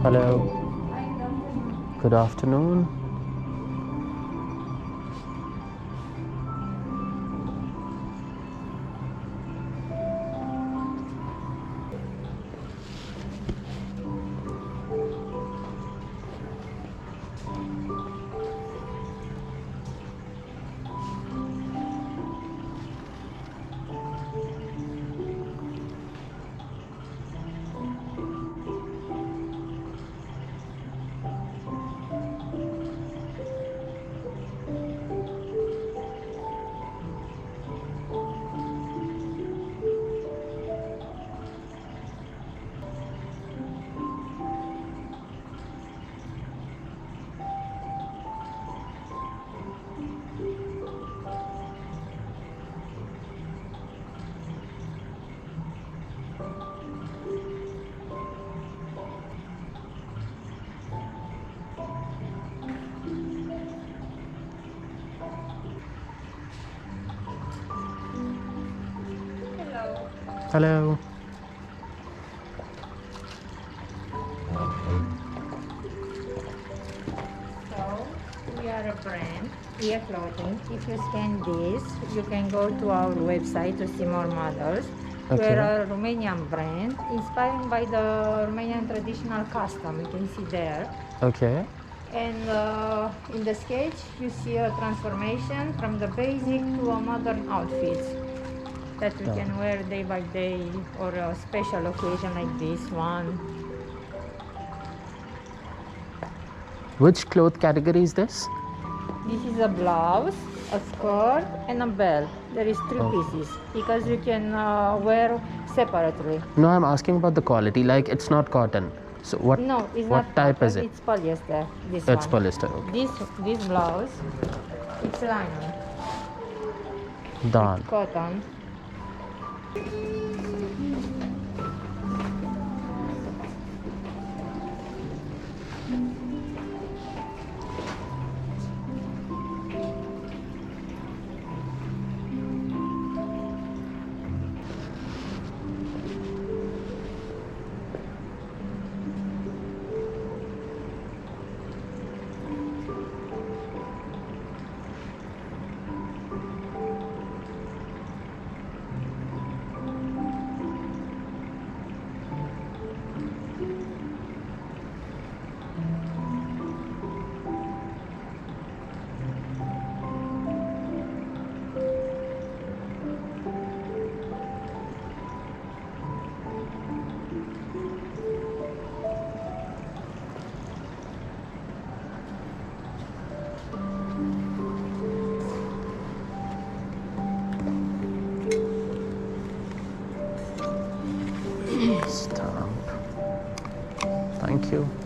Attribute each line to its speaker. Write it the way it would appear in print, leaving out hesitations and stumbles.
Speaker 1: Hello. Good afternoon. Hello.
Speaker 2: So, we are a brand, we are clothing. If you scan this, you can go to our website to see more models.
Speaker 1: Okay.
Speaker 2: We're a Romanian brand, inspired by the Romanian traditional custom, you can see there.
Speaker 1: Okay.
Speaker 2: And in the sketch, you see a transformation from the basic to a modern outfit that we can wear day by day or a special occasion like this one.
Speaker 1: Which cloth category is this?
Speaker 2: This is a blouse, a skirt, and a belt. There is three pieces because you can wear separately.
Speaker 1: No, I'm asking about the quality. Like, it's not cotton. So what?
Speaker 2: No, it's
Speaker 1: what
Speaker 2: not
Speaker 1: type
Speaker 2: cotton,
Speaker 1: is it?
Speaker 2: it's polyester. This
Speaker 1: It's
Speaker 2: one.
Speaker 1: polyester. Okay.
Speaker 2: This blouse, it's linen.
Speaker 1: Done.
Speaker 2: It's cotton.
Speaker 1: Stamp. Thank you.